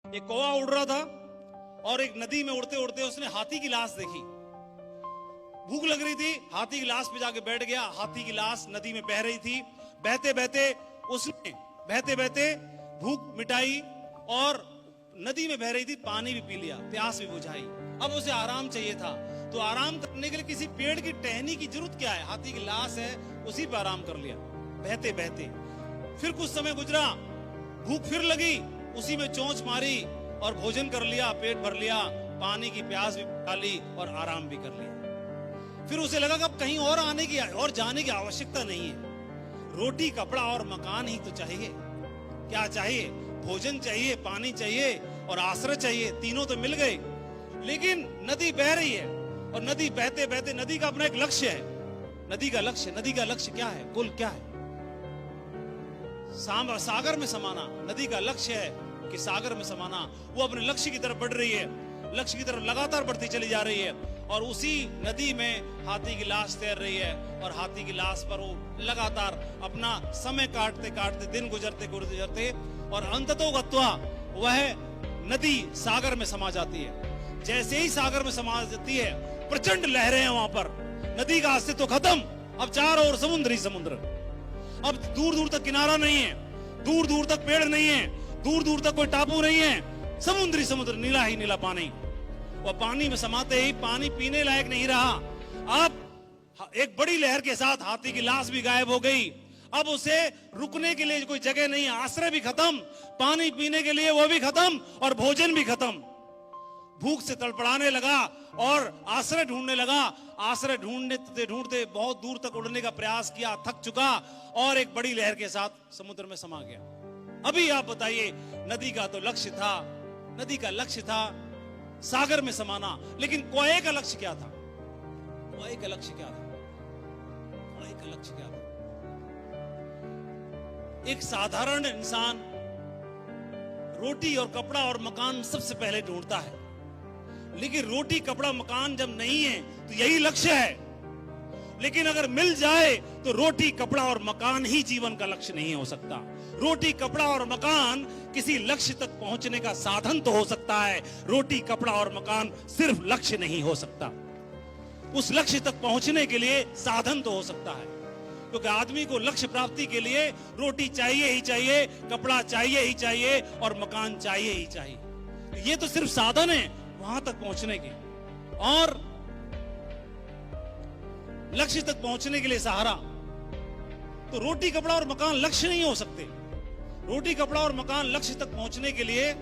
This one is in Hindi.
एक कौवा उड़ रहा था और एक नदी में उड़ते उड़ते उसने हाथी की लाश देखी। भूख लग रही थी, हाथी की लाश पे जाके बैठ गया। हाथी की लाश नदी में बह रही थी। बहते बहते उसने भूख मिटाई और नदी में बह रही थी, पानी भी पी लिया, प्यास भी बुझाई। अब उसे आराम चाहिए था, तो आराम करने के लिए किसी पेड़ की टहनी की जरूरत क्या है, हाथी की लाश है, उसी पर आराम कर लिया बहते बहते। फिर कुछ समय गुजरा, भूख फिर लगी, उसी में चोंच मारी और भोजन कर लिया, पेट भर लिया, पानी की प्यास भी बुझा ली और आराम भी कर लिया। फिर उसे लगा कि अब कहीं और आने की और जाने की आवश्यकता नहीं है, रोटी कपड़ा और मकान ही तो चाहिए। क्या चाहिए? भोजन चाहिए, पानी चाहिए और आश्रय चाहिए। तीनों तो मिल गए, लेकिन नदी बह रही है और नदी बहते बहते, नदी का अपना एक लक्ष्य है। नदी का लक्ष्य क्या है? कुल क्या है? सागर में समाना। नदी का लक्ष्य है कि सागर में समाना। वो अपने लक्ष्य की तरफ बढ़ रही है, लक्ष्य की तरफ लगातार बढ़ती चली जा रही है और उसी नदी में हाथी की लाश तैर रही है और हाथी की लाश पर वो लगातार अपना समय काटते काटते, दिन गुजरते गुजरते और अंततोगत्वा वह नदी सागर में समा जाती है। जैसे ही सागर में समा जाती है, प्रचंड लहरें हैं वहां पर। नदी का अस्तित्व खत्म, अब चारों ओर समुद्र ही समुद्र। अब दूर दूर तक किनारा नहीं है, दूर दूर तक पेड़ नहीं है, दूर दूर तक कोई टापू नहीं है, समुद्र ही समुद्र, नीला ही नीला पानी। वह पानी में समाते ही पानी पीने लायक नहीं रहा। अब एक बड़ी लहर के साथ हाथी की लाश भी गायब हो गई। अब उसे रुकने के लिए कोई जगह नहीं, आश्रय भी खत्म, पानी पीने के लिए वो भी खत्म और भोजन भी खत्म। भूख से तड़पड़ाने लगा और आश्रय ढूंढने लगा। आश्रय ढूंढते ढूंढते बहुत दूर तक उड़ने का प्रयास किया, थक चुका और एक बड़ी लहर के साथ समुद्र में समा गया। अभी आप बताइए, नदी का तो लक्ष्य था, नदी का लक्ष्य था सागर में समाना, लेकिन कौवे का लक्ष्य क्या था? कौवे का लक्ष्य क्या था? कौवे का लक्ष्य क्या था? एक साधारण इंसान रोटी और कपड़ा और मकान सबसे पहले ढूंढता है, लेकिन रोटी कपड़ा मकान जब नहीं है तो यही लक्ष्य है। लेकिन अगर मिल जाए तो रोटी कपड़ा और मकान ही जीवन का लक्ष्य नहीं हो सकता। रोटी कपड़ा और मकान किसी लक्ष्य तक पहुंचने का साधन तो हो सकता है, रोटी कपड़ा और मकान सिर्फ लक्ष्य नहीं हो सकता। उस लक्ष्य तक पहुंचने के लिए साधन तो हो सकता है, क्योंकि आदमी को लक्ष्य प्राप्ति के लिए रोटी चाहिए ही चाहिए, कपड़ा चाहिए ही चाहिए और मकान चाहिए ही चाहिए। ये तो सिर्फ साधन है वहां तक पहुंचने के, और लक्ष्य तक पहुंचने के लिए सहारा। तो रोटी कपड़ा और मकान लक्ष्य नहीं हो सकते। रोटी कपड़ा और मकान लक्ष्य तक पहुंचने के लिए